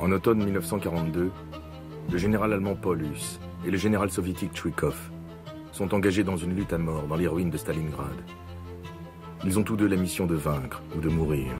En automne 1942, le général allemand Paulus et le général soviétique Tchoukov sont engagés dans une lutte à mort dans les ruines de Stalingrad. Ils ont tous deux la mission de vaincre ou de mourir.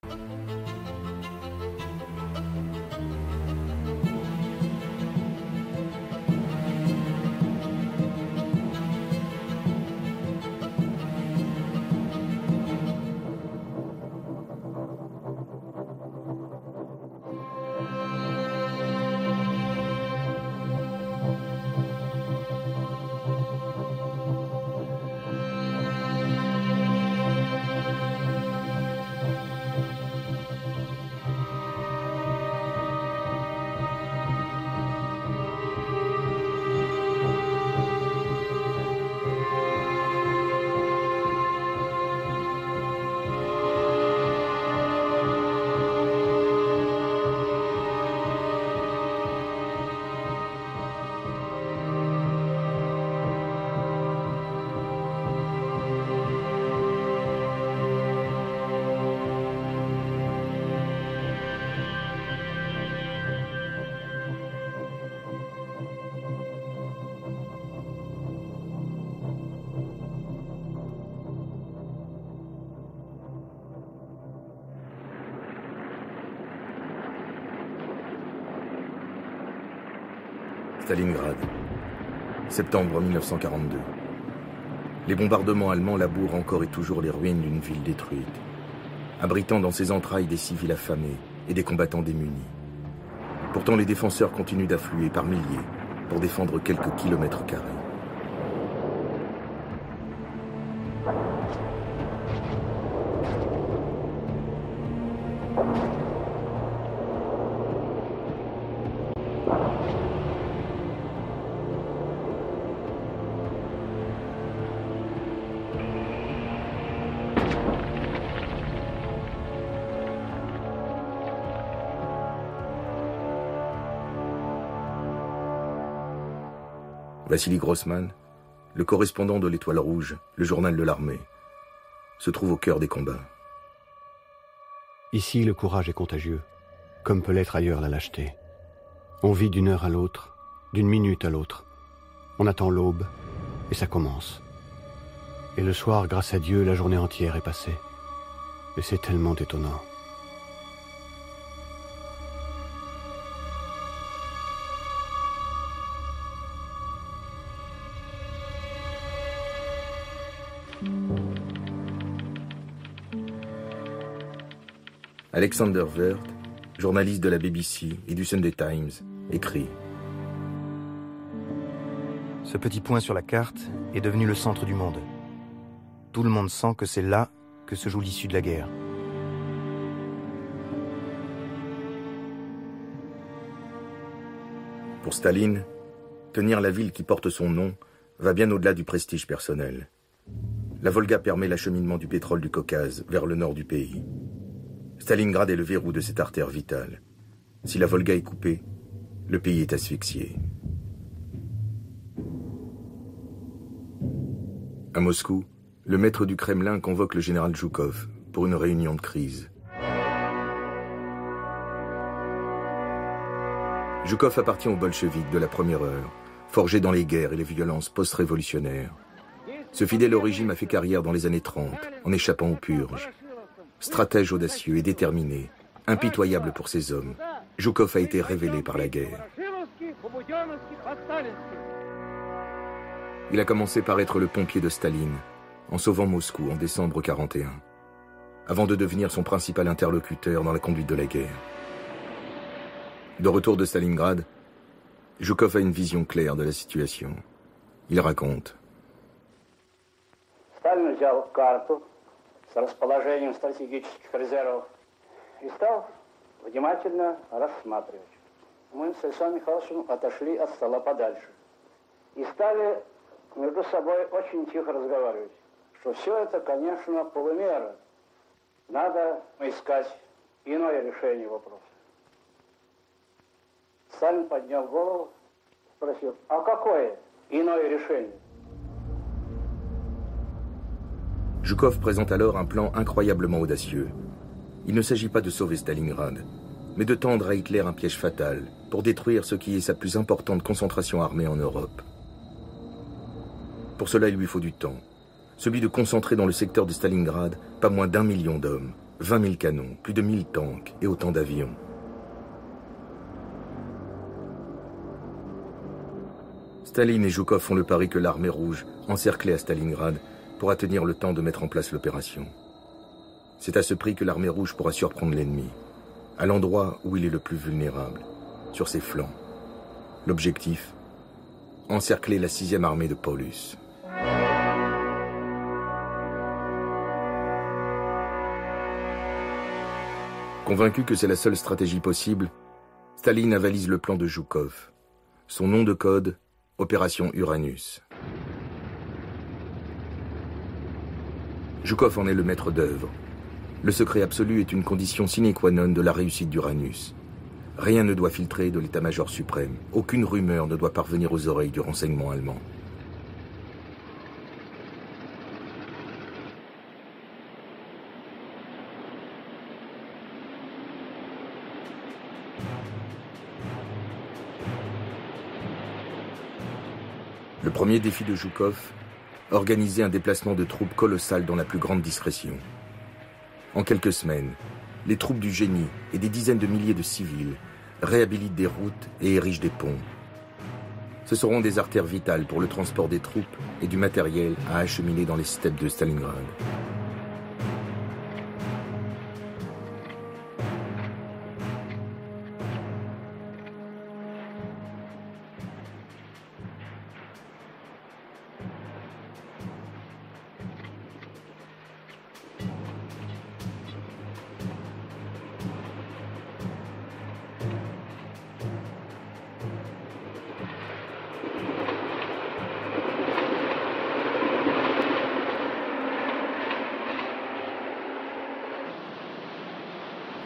Stalingrad, septembre 1942. Les bombardements allemands labourent encore et toujours les ruines d'une ville détruite, abritant dans ses entrailles des civils affamés et des combattants démunis. Pourtant, les défenseurs continuent d'affluer par milliers pour défendre quelques kilomètres carrés. Vassili Grossman, le correspondant de l'Étoile Rouge, le journal de l'armée, se trouve au cœur des combats. Ici, le courage est contagieux, comme peut l'être ailleurs la lâcheté. On vit d'une heure à l'autre, d'une minute à l'autre. On attend l'aube, et ça commence. Et le soir, grâce à Dieu, la journée entière est passée. Et c'est tellement étonnant. Alexander Wirth, journaliste de la BBC et du Sunday Times, écrit « Ce petit point sur la carte est devenu le centre du monde. Tout le monde sent que c'est là que se joue l'issue de la guerre. » Pour Staline, tenir la ville qui porte son nom va bien au-delà du prestige personnel. La Volga permet l'acheminement du pétrole du Caucase vers le nord du pays. Stalingrad est le verrou de cette artère vitale. Si la Volga est coupée, le pays est asphyxié. À Moscou, le maître du Kremlin convoque le général Zhukov pour une réunion de crise. Zhukov appartient aux bolcheviks de la première heure, forgé dans les guerres et les violences post-révolutionnaires. Ce fidèle au régime a fait carrière dans les années 30, en échappant aux purges. Stratège audacieux et déterminé, impitoyable pour ses hommes, Zhukov a été révélé par la guerre. Il a commencé par être le pompier de Staline, en sauvant Moscou en décembre 1941, avant de devenir son principal interlocuteur dans la conduite de la guerre. De retour de Stalingrad, Zhukov a une vision claire de la situation. Il raconte. Сталин взял карту с расположением стратегических резервов и стал внимательно рассматривать. Мы с Александром Михайловичем отошли от стола подальше и стали между собой очень тихо разговаривать, что все это, конечно, полумера. Надо искать иное решение вопроса. Сталин поднял голову, спросил, а какое иное решение? Zhukov présente alors un plan incroyablement audacieux. Il ne s'agit pas de sauver Stalingrad. mais de tendre à Hitler un piège fatal pour détruire ce qui est sa plus importante concentration armée en Europe. Pour cela, il lui faut du temps. Celui de concentrer dans le secteur de Stalingrad pas moins d'1 million d'hommes, 20 000 canons, plus de 1000 tanks et autant d'avions. Staline et Zhukov font le pari que l'armée rouge, encerclée à Stalingrad, pourra tenir le temps de mettre en place l'opération. C'est à ce prix que l'armée rouge pourra surprendre l'ennemi, à l'endroit où il est le plus vulnérable, sur ses flancs. L'objectif, encercler la 6e armée de Paulus. Convaincu que c'est la seule stratégie possible, Staline avalise le plan de Zhukov. Son nom de code, Opération Uranus. Zhukov en est le maître d'œuvre. Le secret absolu est une condition sine qua non de la réussite d'Uranus. Rien ne doit filtrer de l'état-major suprême. Aucune rumeur ne doit parvenir aux oreilles du renseignement allemand. Le premier défi de Zhukov, organiser un déplacement de troupes colossal dans la plus grande discrétion. En quelques semaines, les troupes du génie et des dizaines de milliers de civils réhabilitent des routes et érigent des ponts. Ce seront des artères vitales pour le transport des troupes et du matériel à acheminer dans les steppes de Stalingrad.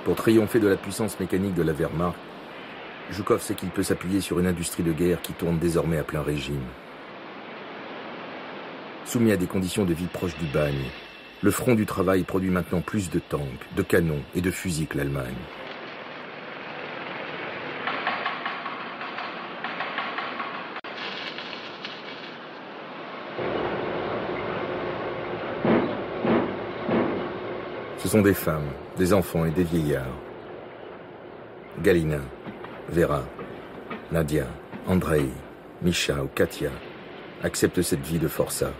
Pour triompher de la puissance mécanique de la Wehrmacht, Zhukov sait qu'il peut s'appuyer sur une industrie de guerre qui tourne désormais à plein régime. Soumis à des conditions de vie proches du bagne, le front du travail produit maintenant plus de tanks, de canons et de fusils que l'Allemagne. Ce sont des femmes, des enfants et des vieillards. Galina, Vera, Nadia, Andrei, Misha ou Katia acceptent cette vie de forçat.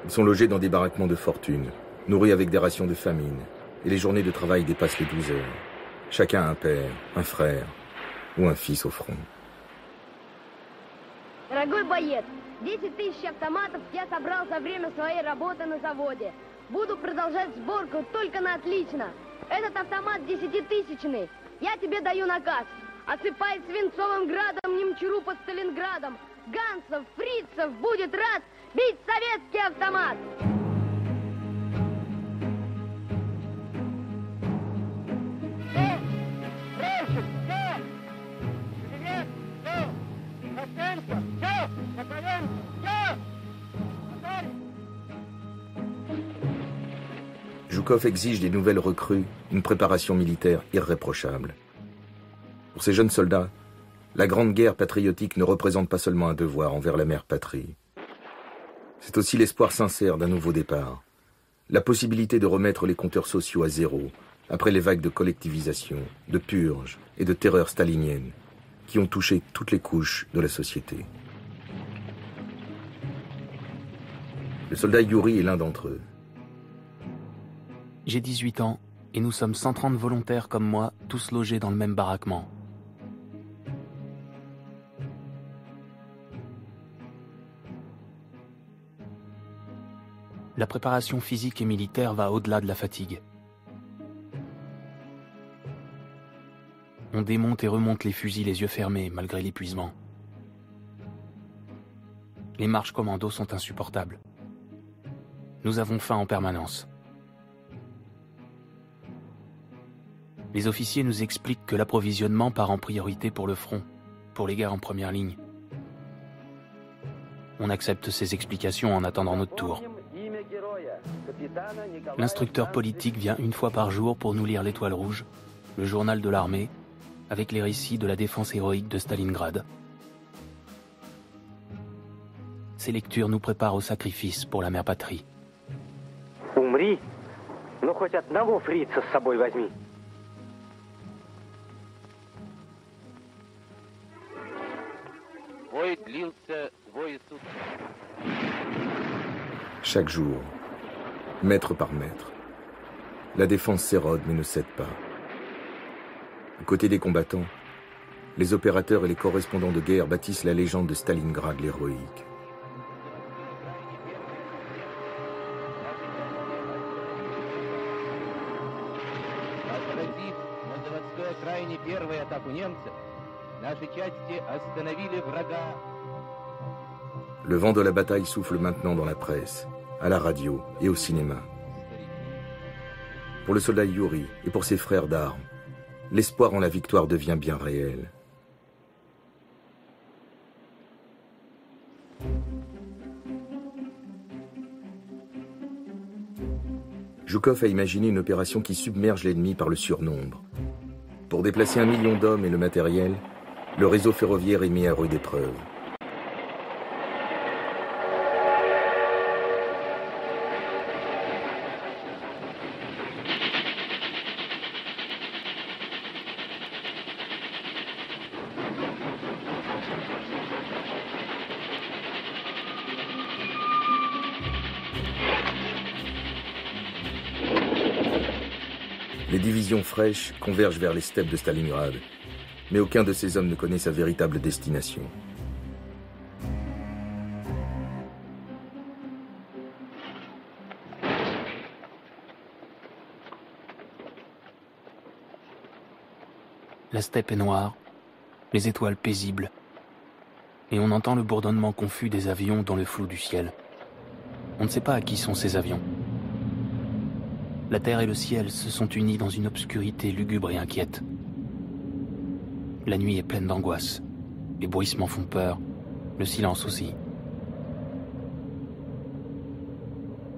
Ils sont logés dans des baraquements de fortune, nourris avec des rations de famine, et les journées de travail dépassent les 12 heures. Chacun a un père, un frère ou un fils au front. Дорогой боец, 10 000 автоматов я собрал за время своей работы на заводе. Буду продолжать сборку только на отлично. Этот автомат 10-тысячный. Я тебе даю наказ. Осыпай свинцовым градом немчуру под Сталинградом. Гансов, фрицев будет рад бить советский автомат. Zhukov exige des nouvelles recrues une préparation militaire irréprochable. Pour ces jeunes soldats, la grande guerre patriotique ne représente pas seulement un devoir envers la mère patrie. C'est aussi l'espoir sincère d'un nouveau départ, la possibilité de remettre les compteurs sociaux à zéro après les vagues de collectivisation, de purge et de terreur stalinienne qui ont touché toutes les couches de la société. Le soldat Yuri est l'un d'entre eux. J'ai 18 ans et nous sommes 130 volontaires comme moi, tous logés dans le même baraquement. La préparation physique et militaire va au-delà de la fatigue. On démonte et remonte les fusils les yeux fermés, malgré l'épuisement. Les marches commando sont insupportables. Nous avons faim en permanence. Les officiers nous expliquent que l'approvisionnement part en priorité pour le front, pour les guerres en première ligne. On accepte ses explications en attendant notre tour. L'instructeur politique vient une fois par jour pour nous lire l'Étoile rouge, le journal de l'armée, avec les récits de la défense héroïque de Stalingrad. Ces lectures nous préparent au sacrifice pour la mère patrie. Умри, но хоть одного фрица с собой возьми. Бой длился двое суток. Chaque jour, mètre par mètre, la défense s'érode mais ne cède pas. À côté des combattants, les opérateurs et les correspondants de guerre bâtissent la légende de Stalingrad l'héroïque. Отразив на заводской окраине первую атаку немцев, наши части остановили врага. Le vent de la bataille souffle maintenant dans la presse, à la radio et au cinéma. Pour le soldat Yuri et pour ses frères d'armes, l'espoir en la victoire devient bien réel. Zhukov a imaginé une opération qui submerge l'ennemi par le surnombre. Pour déplacer 1 million d'hommes et le matériel, le réseau ferroviaire est mis à rude épreuve. Les divisions fraîches convergent vers les steppes de Stalingrad, mais aucun de ces hommes ne connaît sa véritable destination. La steppe est noire, les étoiles paisibles, et on entend le bourdonnement confus des avions dans le flou du ciel. On ne sait pas à qui sont ces avions. La terre et le ciel se sont unis dans une obscurité lugubre et inquiète. La nuit est pleine d'angoisse. Les bruissements font peur, le silence aussi.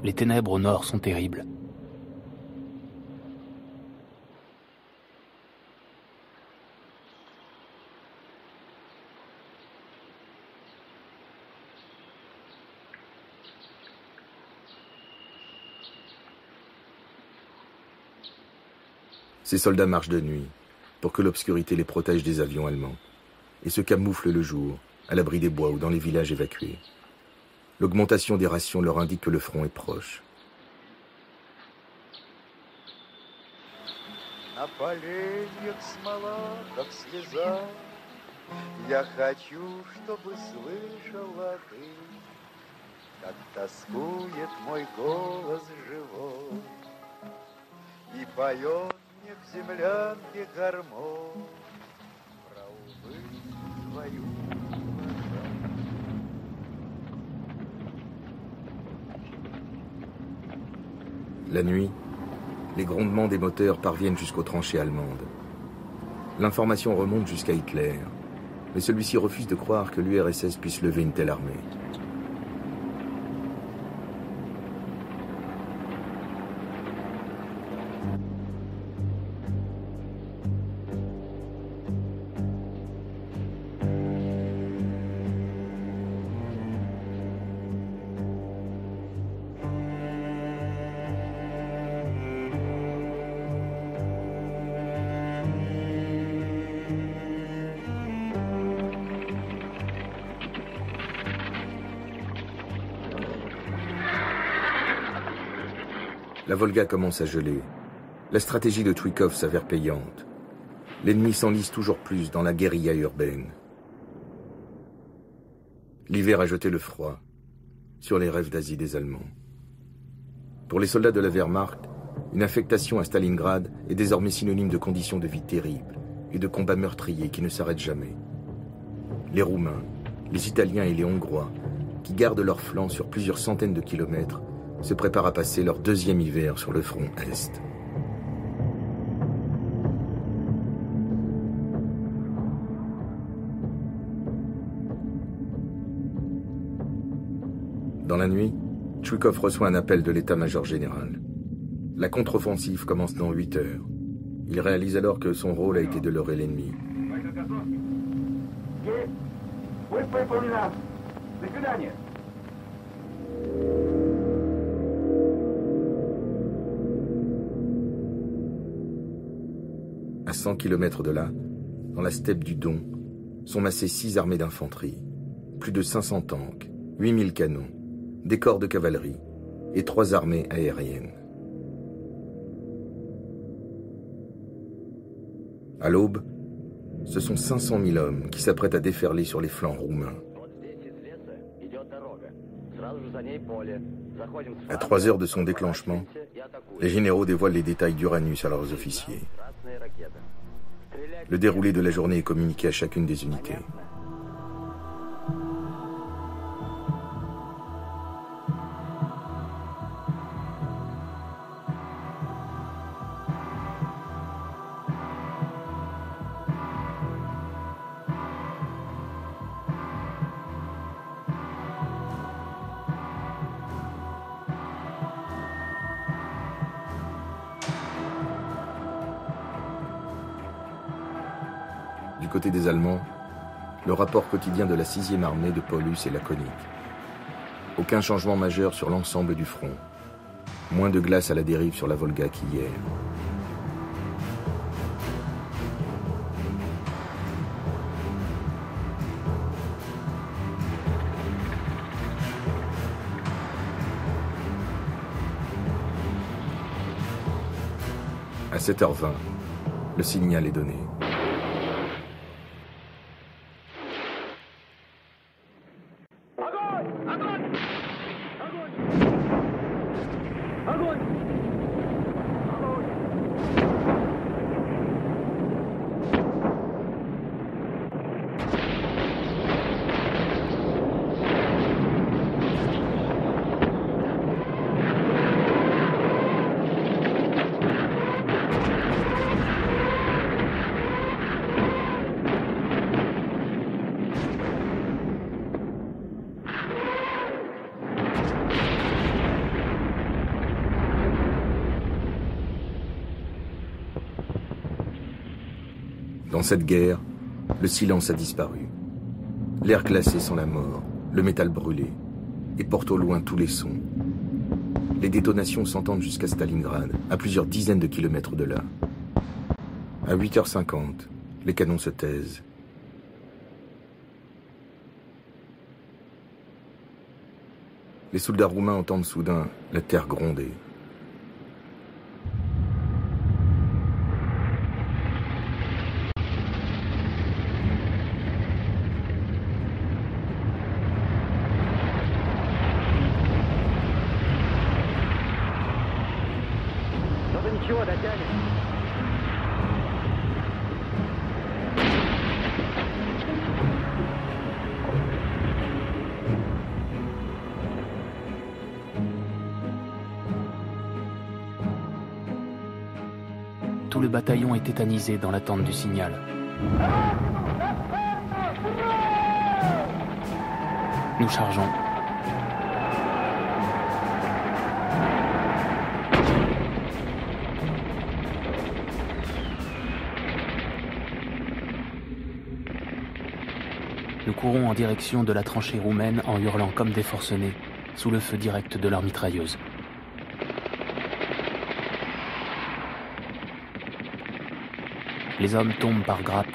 Les ténèbres au nord sont terribles. Ces soldats marchent de nuit, pour que l'obscurité les protège des avions allemands, et se camouflent le jour, à l'abri des bois ou dans les villages évacués. L'augmentation des rations leur indique que le front est proche. На поленьях смола, как слеза. Я хочу, чтобы слышала ты, как тоскует мой голос живой, и поет мне в землянке гармонь про увы твою. La nuit, les grondements des moteurs parviennent jusqu'aux tranchées allemandes. L'information remonte jusqu'à Hitler, mais celui-ci refuse de croire que l'URSS puisse lever une telle armée. La Volga commence à geler. La stratégie de Tchoukov s'avère payante. L'ennemi s'enlise toujours plus dans la guérilla urbaine. L'hiver a jeté le froid sur les rêves d'Asie des Allemands. Pour les soldats de la Wehrmacht, une affectation à Stalingrad est désormais synonyme de conditions de vie terribles et de combats meurtriers qui ne s'arrêtent jamais. Les Roumains, les Italiens et les Hongrois, qui gardent leur flanc sur plusieurs centaines de kilomètres, se préparent à passer leur deuxième hiver sur le front Est. Dans la nuit, Tchoukov reçoit un appel de l'état-major général. La contre-offensive commence dans 8 heures. Il réalise alors que son rôle a été de leurrer l'ennemi. À 100 km de là, dans la steppe du Don, sont massées 6 armées d'infanterie, plus de 500 tanks, 8000 canons, des corps de cavalerie et 3 armées aériennes. À l'aube, ce sont 500 000 hommes qui s'apprêtent à déferler sur les flancs roumains. À 3 heures de son déclenchement, les généraux dévoilent les détails d'Uranus à leurs officiers. Le déroulé de la journée est communiqué à chacune des unités. Du côté des Allemands, le rapport quotidien de la 6e armée de Paulus est laconique. Aucun changement majeur sur l'ensemble du front. Moins de glace à la dérive sur la Volga qu'hier. À 7h20, le signal est donné. Dans cette guerre, le silence a disparu. L'air glacé sent la mort, le métal brûlé, et porte au loin tous les sons. Les détonations s'entendent jusqu'à Stalingrad, à plusieurs dizaines de kilomètres de là. À 8h50, les canons se taisent. Les soldats roumains entendent soudain la terre gronder. Tout le bataillon est tétanisé dans l'attente du signal. Nous chargeons. Nous courons en direction de la tranchée roumaine en hurlant comme des forcenés, sous le feu direct de leurs mitrailleuses. Les hommes tombent par grappes,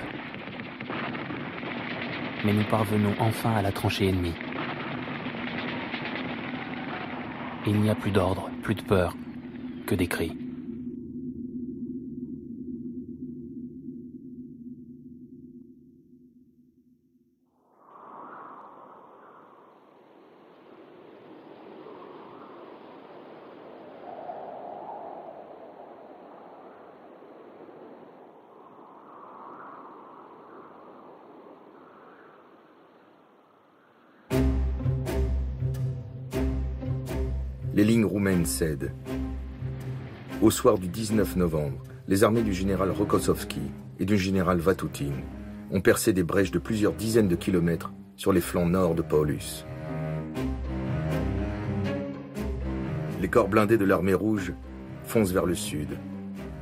mais nous parvenons enfin à la tranchée ennemie. Il n'y a plus d'ordre, plus de peur, que des cris. Les lignes roumaines cèdent. Au soir du 19 novembre, les armées du général Rokossovski et du général Vatutin ont percé des brèches de plusieurs dizaines de kilomètres sur les flancs nord de Paulus. Les corps blindés de l'armée rouge foncent vers le sud,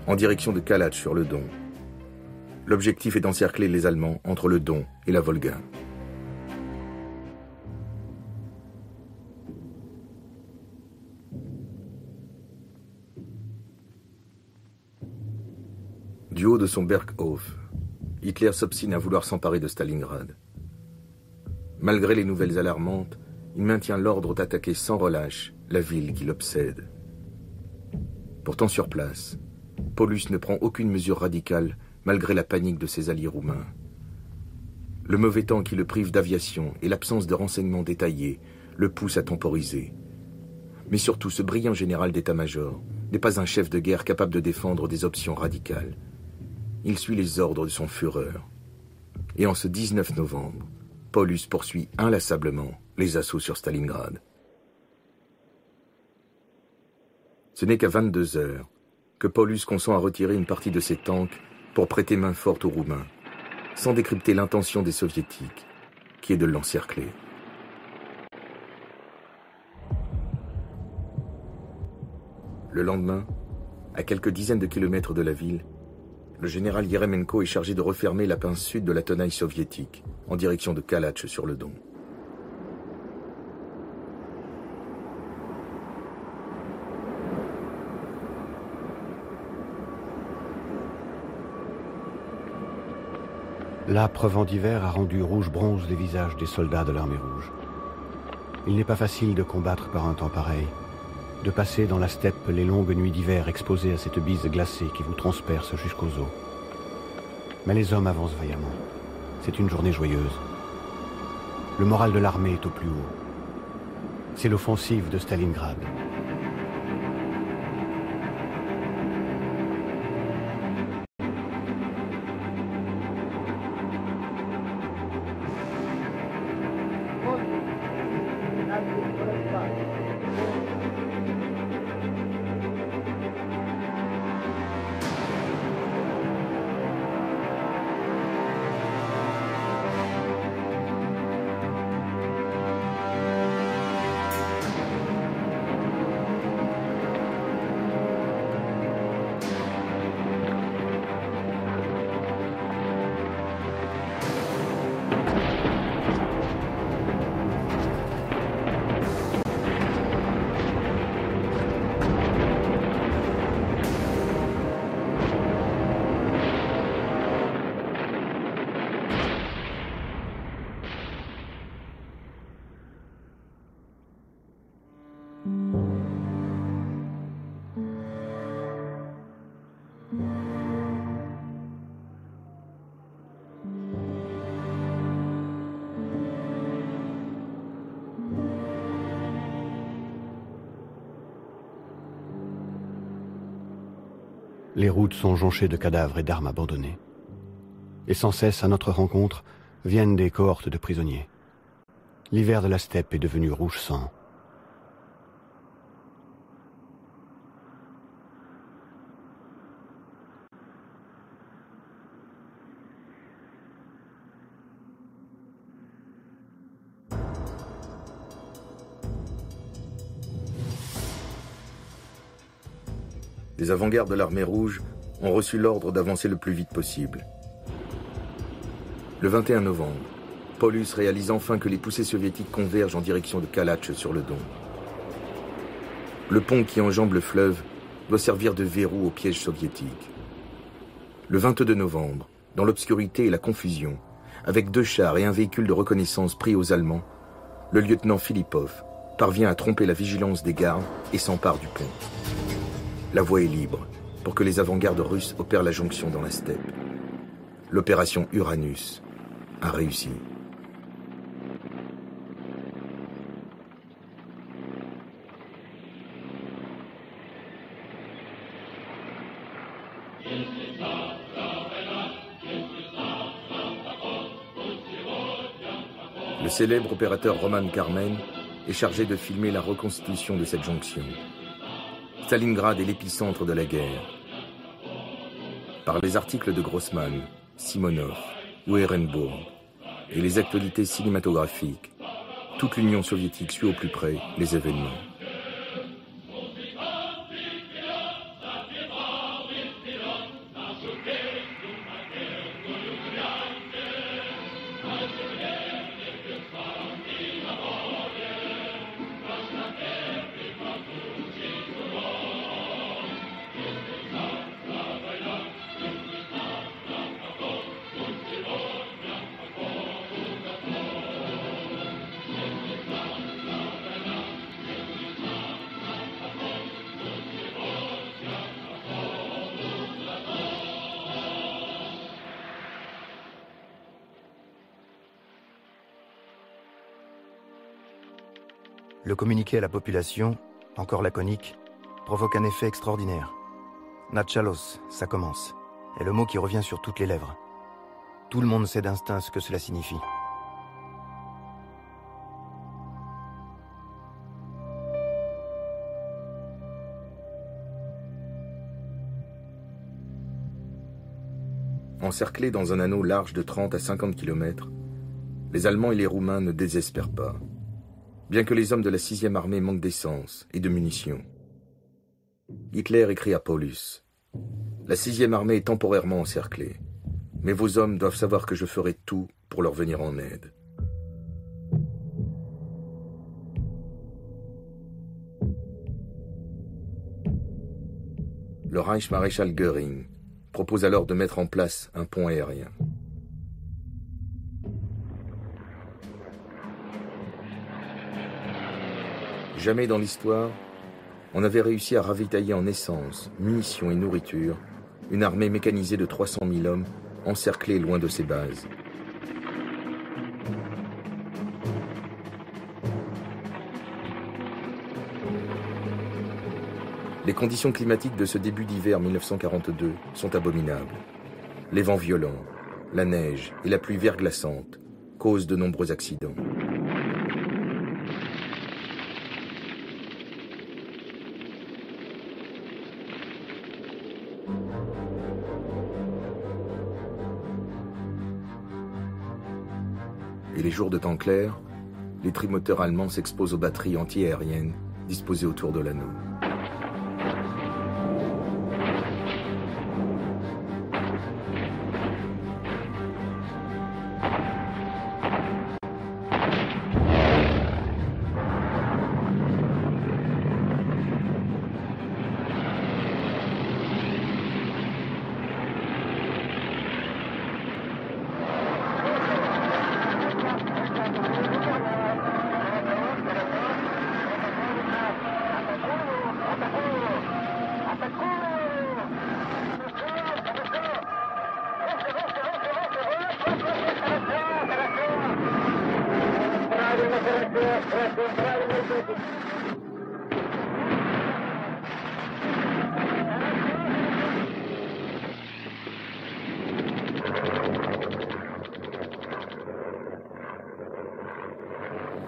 en direction de Kalach sur le Don. L'objectif est d'encercler les Allemands entre le Don et la Volga. Du haut de son Berghof, Hitler s'obstine à vouloir s'emparer de Stalingrad. Malgré les nouvelles alarmantes, il maintient l'ordre d'attaquer sans relâche la ville qui l'obsède. Pourtant sur place, Paulus ne prend aucune mesure radicale malgré la panique de ses alliés roumains. Le mauvais temps qui le prive d'aviation et l'absence de renseignements détaillés le poussent à temporiser. Mais surtout, ce brillant général d'état-major n'est pas un chef de guerre capable de défendre des options radicales. Il suit les ordres de son Führer. Et en ce 19 novembre, Paulus poursuit inlassablement les assauts sur Stalingrad. Ce n'est qu'à 22 heures que Paulus consent à retirer une partie de ses tanks pour prêter main forte aux Roumains, sans décrypter l'intention des Soviétiques, qui est de l'encercler. Le lendemain, à quelques dizaines de kilomètres de la ville, le général Yeremenko est chargé de refermer la pince sud de la tenaille soviétique, en direction de Kalach sur le Don. L'âpre vent d'hiver a rendu rouge-bronze les visages des soldats de l'armée rouge. Il n'est pas facile de combattre par un temps pareil, de passer dans la steppe les longues nuits d'hiver exposées à cette bise glacée qui vous transperce jusqu'aux os. Mais les hommes avancent vaillamment. C'est une journée joyeuse. Le moral de l'armée est au plus haut. C'est l'offensive de Stalingrad. Les routes sont jonchées de cadavres et d'armes abandonnées. Et sans cesse, à notre rencontre, viennent des cohortes de prisonniers. L'hiver de la steppe est devenu rouge sang. Les avant-gardes de l'armée rouge ont reçu l'ordre d'avancer le plus vite possible. Le 21 novembre, Paulus réalise enfin que les poussées soviétiques convergent en direction de Kalach sur le Don. Le pont qui enjambe le fleuve doit servir de verrou au piège soviétique. Le 22 novembre, dans l'obscurité et la confusion, avec 2 chars et un véhicule de reconnaissance pris aux Allemands, le lieutenant Philippov parvient à tromper la vigilance des gardes et s'empare du pont. La voie est libre pour que les avant-gardes russes opèrent la jonction dans la steppe. L'opération Uranus a réussi. Le célèbre opérateur Roman Carmen est chargé de filmer la reconstitution de cette jonction. Stalingrad est l'épicentre de la guerre. Par les articles de Grossman, Simonov ou Ehrenburg et les actualités cinématographiques, toute l'Union soviétique suit au plus près les événements. Le communiqué à la population, encore laconique, provoque un effet extraordinaire. Natchalos, ça commence, est le mot qui revient sur toutes les lèvres. Tout le monde sait d'instinct ce que cela signifie. Encerclés dans un anneau large de 30 à 50 km, les Allemands et les Roumains ne désespèrent pas, bien que les hommes de la 6e armée manquent d'essence et de munitions. Hitler écrit à Paulus « La 6e armée est temporairement encerclée, mais vos hommes doivent savoir que je ferai tout pour leur venir en aide. » Le Reichsmaréchal Göring propose alors de mettre en place un pont aérien. Jamais dans l'histoire, on avait réussi à ravitailler en essence, munitions et nourriture une armée mécanisée de 300 000 hommes encerclée loin de ses bases. Les conditions climatiques de ce début d'hiver 1942 sont abominables. Les vents violents, la neige et la pluie verglaçante causent de nombreux accidents. Et les jours de temps clair, les trimoteurs allemands s'exposent aux batteries anti-aériennes disposées autour de l'anneau.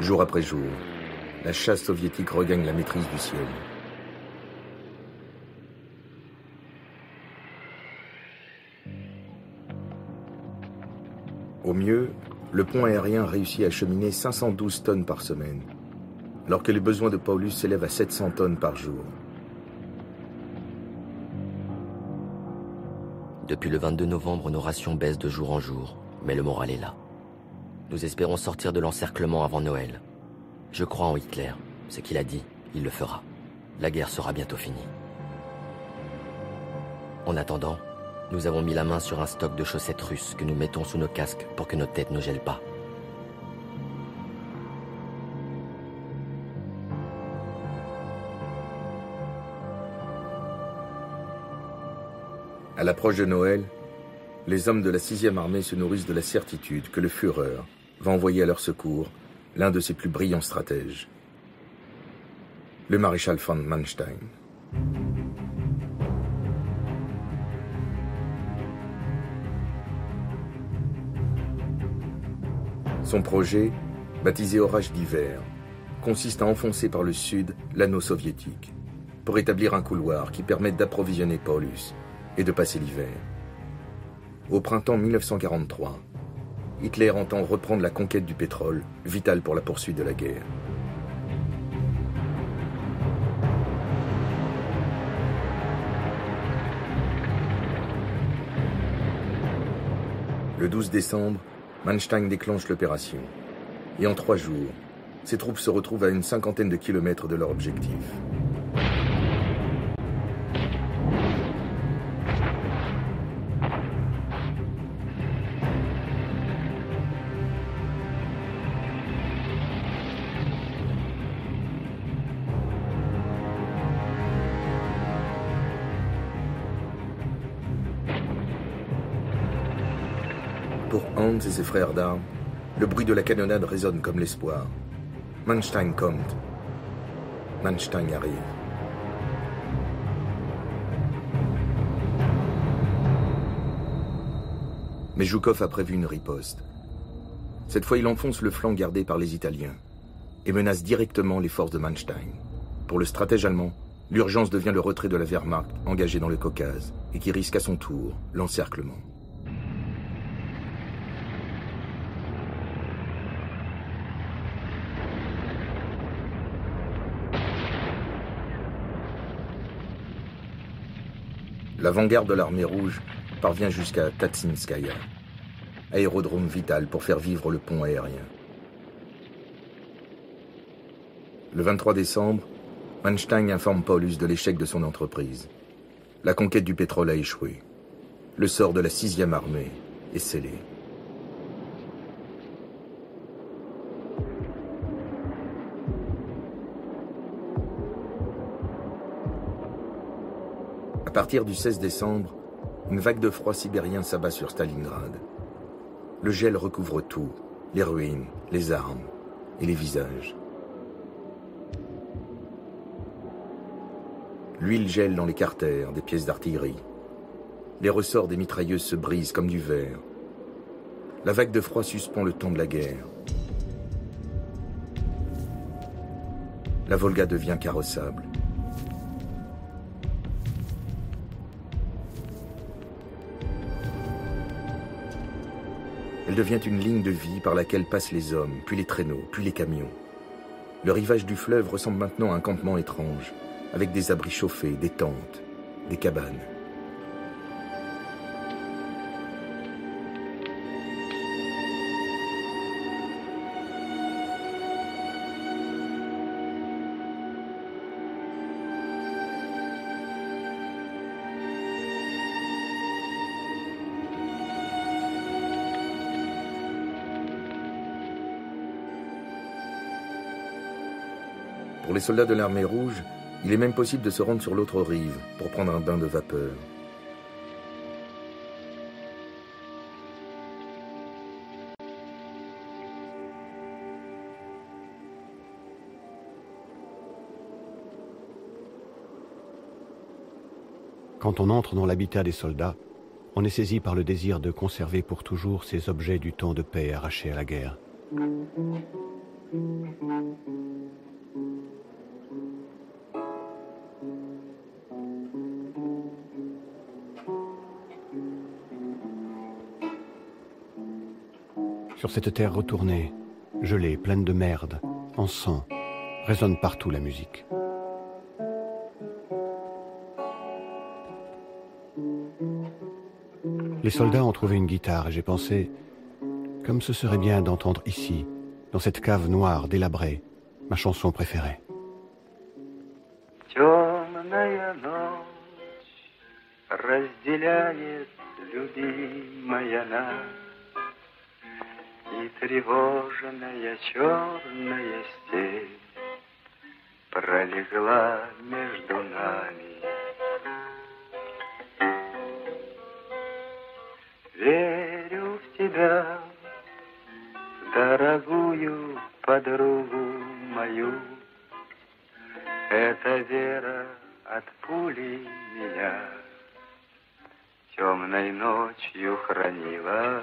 Jour après jour, la chasse soviétique regagne la maîtrise du ciel. Au mieux, le pont aérien réussit à acheminer 512 tonnes par semaine, alors que les besoins de Paulus s'élèvent à 700 tonnes par jour. Depuis le 22 novembre, nos rations baissent de jour en jour, mais le moral est là. Nous espérons sortir de l'encerclement avant Noël. Je crois en Hitler. Ce qu'il a dit, il le fera. La guerre sera bientôt finie. En attendant, nous avons mis la main sur un stock de chaussettes russes que nous mettons sous nos casques pour que nos têtes ne gèlent pas. À l'approche de Noël, les hommes de la 6e armée se nourrissent de la certitude que le Führer va envoyer à leur secours l'un de ses plus brillants stratèges, le maréchal von Manstein. Son projet, baptisé Orage d'hiver, consiste à enfoncer par le sud l'anneau soviétique pour établir un couloir qui permette d'approvisionner Paulus et de passer l'hiver. Au printemps 1943, Hitler entend reprendre la conquête du pétrole, vitale pour la poursuite de la guerre. Le 12 décembre, Manstein déclenche l'opération. Et en 3 jours, ses troupes se retrouvent à une 50aine de kilomètres de leur objectif. Pour Hans et ses frères d'armes, le bruit de la canonnade résonne comme l'espoir. Manstein kommt Manstein arrive. Mais Zhukov a prévu une riposte. Cette fois, il enfonce le flanc gardé par les Italiens et menace directement les forces de Manstein. Pour le stratège allemand, l'urgence devient le retrait de la Wehrmacht engagée dans le Caucase et qui risque à son tour l'encerclement. L'avant-garde de l'armée rouge parvient jusqu'à Tatsinskaya, aérodrome vital pour faire vivre le pont aérien. Le 23 décembre, Manstein informe Paulus de l'échec de son entreprise. La conquête du pétrole a échoué. Le sort de la 6e armée est scellé. À partir du 16 décembre, une vague de froid sibérien s'abat sur Stalingrad. Le gel recouvre tout, les ruines, les armes et les visages. L'huile gèle dans les carters des pièces d'artillerie. Les ressorts des mitrailleuses se brisent comme du verre. La vague de froid suspend le temps de la guerre. La Volga devient carrossable. Elle devient une ligne de vie par laquelle passent les hommes, puis les traîneaux, puis les camions. Le rivage du fleuve ressemble maintenant à un campement étrange, avec des abris chauffés, des tentes, des cabanes. Pour les soldats de l'armée rouge, il est même possible de se rendre sur l'autre rive pour prendre un bain de vapeur. Quand on entre dans l'habitat des soldats, on est saisi par le désir de conserver pour toujours ces objets du temps de paix arrachés à la guerre. Sur cette terre retournée, gelée, pleine de merde, en sang, résonne partout la musique. Les soldats ont trouvé une guitare et j'ai pensé, comme ce serait bien d'entendre ici, dans cette cave noire délabrée, ma chanson préférée. Темная ночь разделяет любимая нас. И тревожная черная степь пролегла между нами. Верю в тебя, дорогую подругу мою. Эта вера от пули меня темной ночью хранила.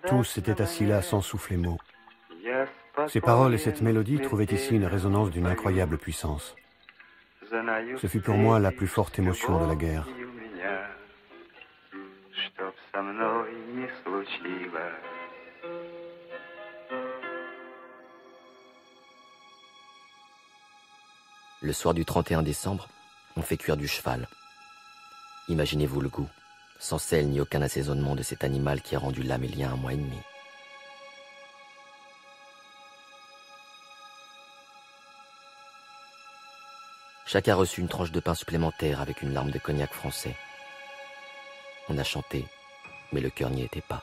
Tous étaient assis là sans souffler mot. Ces paroles et cette mélodie trouvaient ici une résonance d'une incroyable puissance. Ce fut pour moi la plus forte émotion de la guerre. Le soir du 31 décembre, on fait cuire du cheval. Imaginez-vous le goût, sans sel ni aucun assaisonnement de cet animal qui a rendu l'âme il y a 1 mois et demi. Chacun a reçu une tranche de pain supplémentaire avec une larme de cognac français. On a chanté, mais le cœur n'y était pas.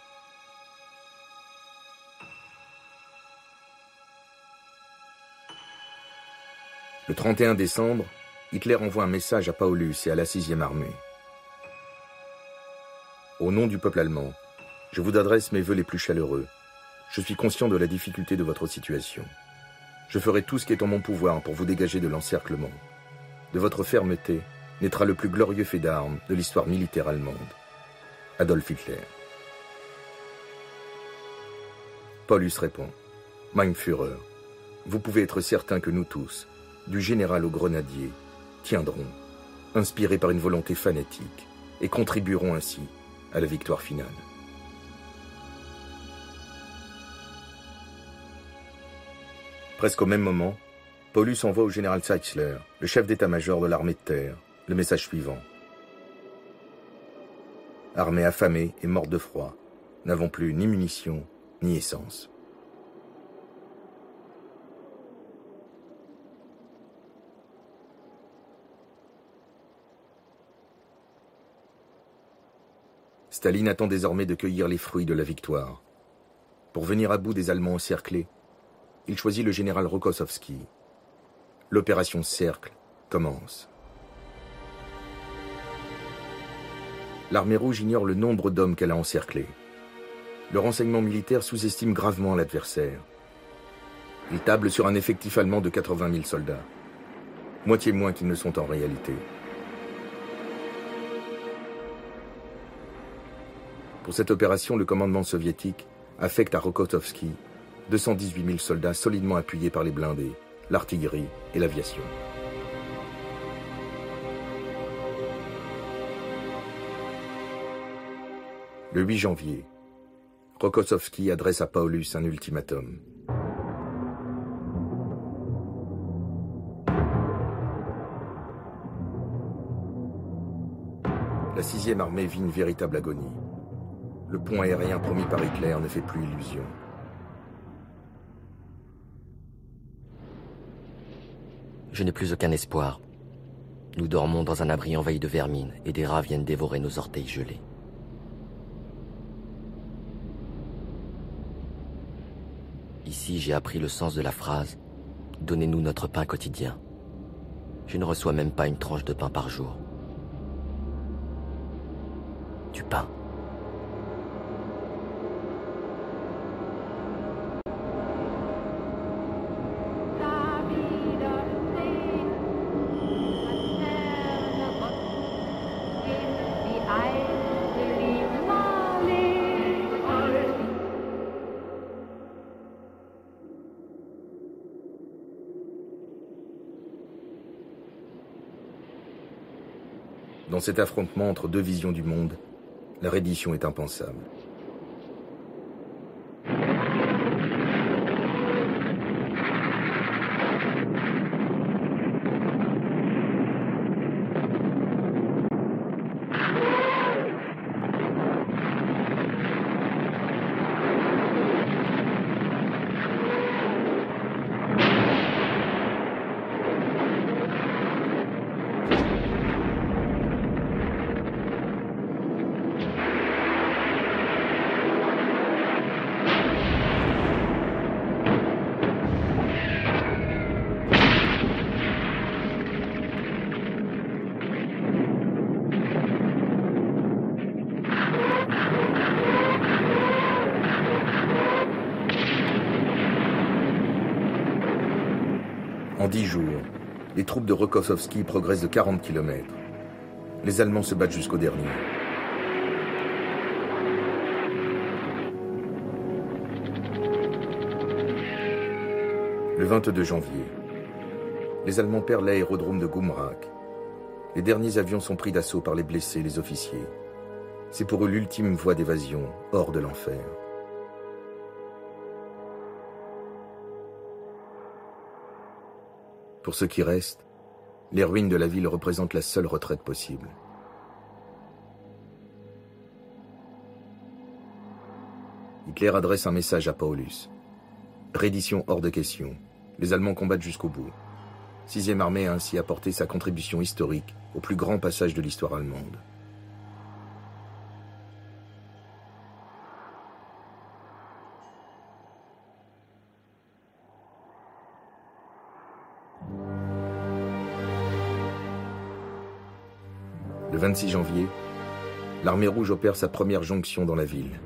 Le 31 décembre, Hitler envoie un message à Paulus et à la 6e armée. Au nom du peuple allemand, je vous adresse mes vœux les plus chaleureux. Je suis conscient de la difficulté de votre situation. Je ferai tout ce qui est en mon pouvoir pour vous dégager de l'encerclement. De votre fermeté naîtra le plus glorieux fait d'armes de l'histoire militaire allemande. Adolf Hitler. Paulus répond. Mein Führer, vous pouvez être certain que nous tous, du général au grenadier, tiendrons, inspirés par une volonté fanatique, et contribueront ainsi à la victoire finale. Presque au même moment, Paulus envoie au général Zeitzler, le chef d'état-major de l'armée de terre, le message suivant. Armée affamée et morte de froid, n'avons plus ni munitions, ni essence. Staline attend désormais de cueillir les fruits de la victoire. Pour venir à bout des Allemands encerclés, il choisit le général Rokossovski. L'opération Cercle commence. L'armée rouge ignore le nombre d'hommes qu'elle a encerclés. Le renseignement militaire sous-estime gravement l'adversaire. Il table sur un effectif allemand de 80 000 soldats, moitié moins qu'ils ne sont en réalité. Pour cette opération, le commandement soviétique affecte à Rokossovski 218 000 soldats solidement appuyés par les blindés, l'artillerie et l'aviation. Le 8 janvier, Rokossovski adresse à Paulus un ultimatum. La 6e armée vit une véritable agonie. Le pont aérien promis par Hitler ne fait plus illusion. Je n'ai plus aucun espoir. Nous dormons dans un abri envahi de vermine et des rats viennent dévorer nos orteils gelés. Ici, j'ai appris le sens de la phrase « Donnez-nous notre pain quotidien ». Je ne reçois même pas une tranche de pain par jour. Du pain. Dans cet affrontement entre deux visions du monde, la reddition est impensable. En 10 jours, les troupes de Rokossovski progressent de 40 km. Les Allemands se battent jusqu'au dernier. Le 22 janvier, les Allemands perdent l'aérodrome de Gumrak. Les derniers avions sont pris d'assaut par les blessés et les officiers. C'est pour eux l'ultime voie d'évasion, hors de l'enfer. Pour ceux qui restent, les ruines de la ville représentent la seule retraite possible. Hitler adresse un message à Paulus. Reddition hors de question. Les Allemands combattent jusqu'au bout. 6e armée a ainsi apporté sa contribution historique au plus grand passage de l'histoire allemande. Le 26 janvier, l'armée rouge opère sa première jonction dans la ville.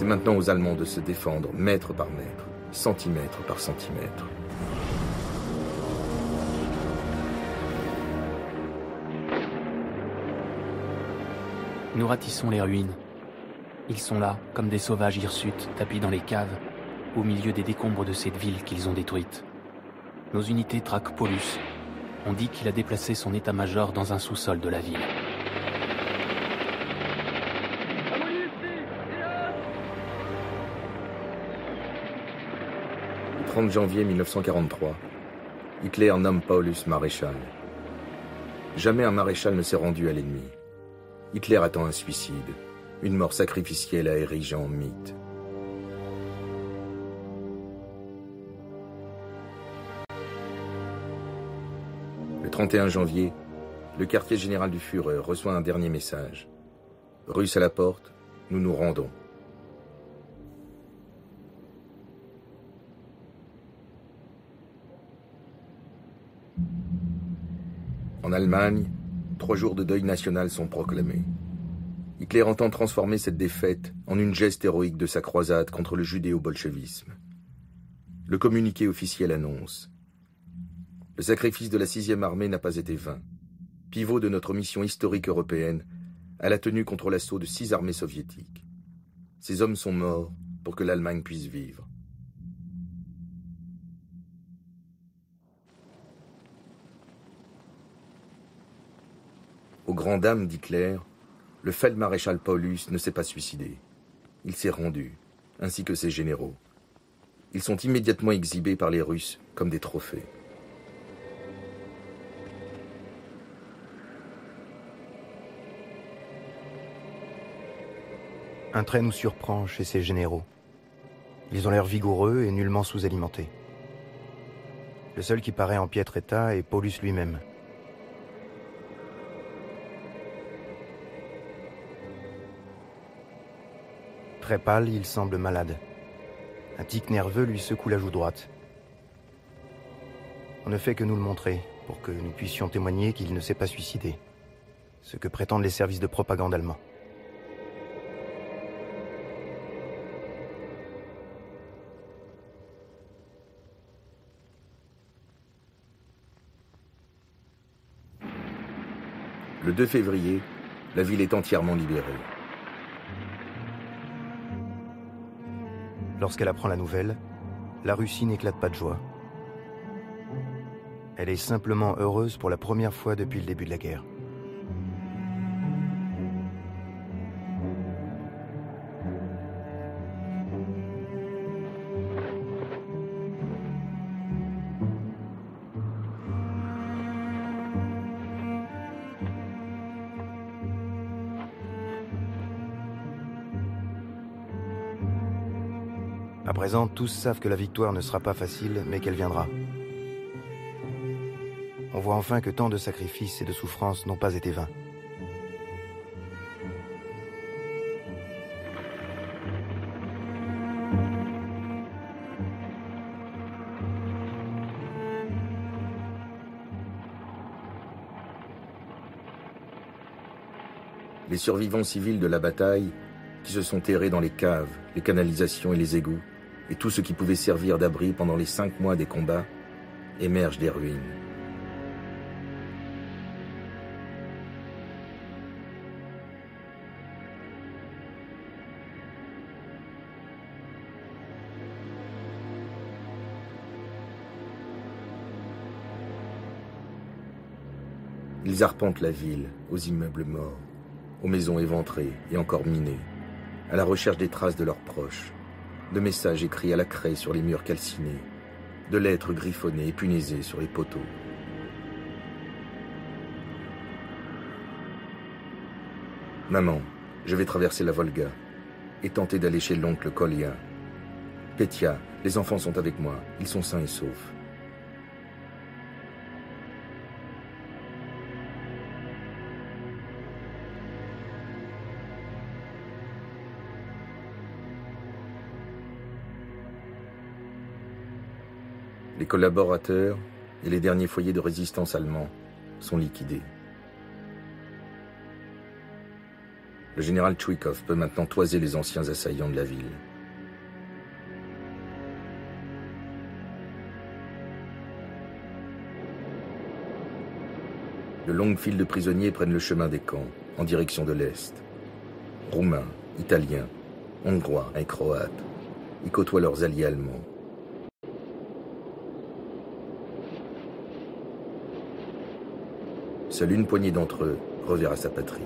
C'est maintenant aux Allemands de se défendre, mètre par mètre, centimètre par centimètre. Nous ratissons les ruines. Ils sont là, comme des sauvages hirsutes tapis dans les caves, au milieu des décombres de cette ville qu'ils ont détruite. Nos unités traquent Paulus. On dit qu'il a déplacé son état-major dans un sous-sol de la ville. Le 30 janvier 1943, Hitler nomme Paulus maréchal. Jamais un maréchal ne s'est rendu à l'ennemi. Hitler attend un suicide, une mort sacrificielle à ériger en mythe. Le 31 janvier, le quartier général du Führer reçoit un dernier message. Russes à la porte, nous nous rendons. En Allemagne, 3 jours de deuil national sont proclamés. Hitler entend transformer cette défaite en une geste héroïque de sa croisade contre le judéo-bolchevisme. Le communiqué officiel annonce: le sacrifice de la 6e armée n'a pas été vain. Pivot de notre mission historique européenne, elle a tenu contre l'assaut de 6 armées soviétiques. Ces hommes sont morts pour que l'Allemagne puisse vivre. Aux grandes dames d'Hitler, le feldmaréchal Paulus ne s'est pas suicidé. Il s'est rendu, ainsi que ses généraux. Ils sont immédiatement exhibés par les Russes comme des trophées. Un trait nous surprend chez ces généraux. Ils ont l'air vigoureux et nullement sous-alimentés. Le seul qui paraît en piètre état est Paulus lui-même. Très pâle, il semble malade. Un tic nerveux lui secoue la joue droite. On ne fait que nous le montrer, pour que nous puissions témoigner qu'il ne s'est pas suicidé. Ce que prétendent les services de propagande allemands. Le 2 février, la ville est entièrement libérée. Lorsqu'elle apprend la nouvelle, la Russie n'éclate pas de joie. Elle est simplement heureuse pour la première fois depuis le début de la guerre. À présent, tous savent que la victoire ne sera pas facile, mais qu'elle viendra. On voit enfin que tant de sacrifices et de souffrances n'ont pas été vains. Les survivants civils de la bataille, qui se sont terrés dans les caves, les canalisations et les égouts, et tout ce qui pouvait servir d'abri pendant les 5 mois des combats, émergent des ruines. Ils arpentent la ville, aux immeubles morts, aux maisons éventrées et encore minées, à la recherche des traces de leurs proches, de messages écrits à la craie sur les murs calcinés, de lettres griffonnées et punaisées sur les poteaux. Maman, je vais traverser la Volga et tenter d'aller chez l'oncle Kolya. Petia, les enfants sont avec moi, ils sont sains et saufs. Les collaborateurs et les derniers foyers de résistance allemands sont liquidés. Le général Tchouikov peut maintenant toiser les anciens assaillants de la ville. De longues files de prisonniers prennent le chemin des camps, en direction de l'Est. Roumains, Italiens, Hongrois et Croates y côtoient leurs alliés allemands. Seule une poignée d'entre eux reverra sa patrie.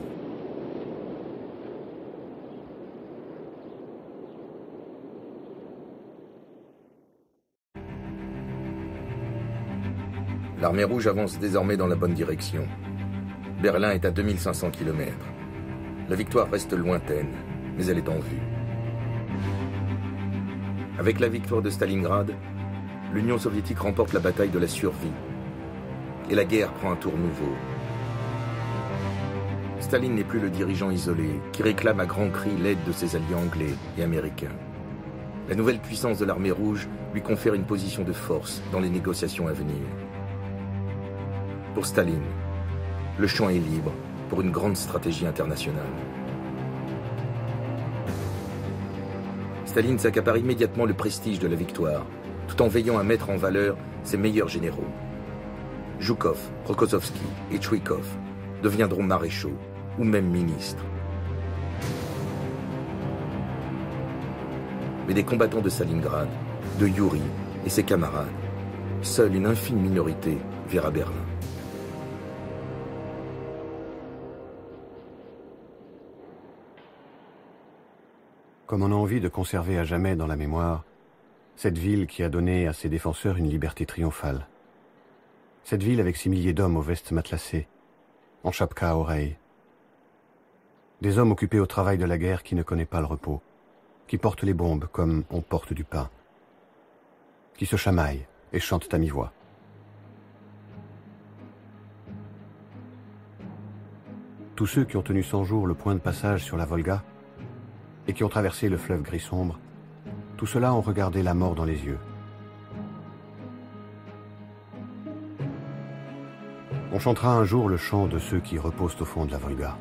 L'armée rouge avance désormais dans la bonne direction. Berlin est à 2500 km. La victoire reste lointaine, mais elle est en vue. Avec la victoire de Stalingrad, l'Union soviétique remporte la bataille de la survie. Et la guerre prend un tour nouveau. Staline n'est plus le dirigeant isolé qui réclame à grands cris l'aide de ses alliés anglais et américains. La nouvelle puissance de l'armée rouge lui confère une position de force dans les négociations à venir. Pour Staline, le champ est libre pour une grande stratégie internationale. Staline s'accapare immédiatement le prestige de la victoire, tout en veillant à mettre en valeur ses meilleurs généraux. Zhukov, Rokossovski et Tchouikov deviendront maréchaux ou même ministres. Mais des combattants de Stalingrad, de Yuri et ses camarades, seule une infime minorité verra Berlin. Comme on a envie de conserver à jamais dans la mémoire cette ville qui a donné à ses défenseurs une liberté triomphale. Cette ville avec ses milliers d'hommes aux vestes matelassées, en chapka à oreilles. Des hommes occupés au travail de la guerre qui ne connaît pas le repos, qui portent les bombes comme on porte du pain, qui se chamaillent et chantent à mi-voix. Tous ceux qui ont tenu 100 jours le point de passage sur la Volga et qui ont traversé le fleuve gris sombre, tout cela ont regardé la mort dans les yeux. On chantera un jour le chant de ceux qui reposent au fond de la Volga.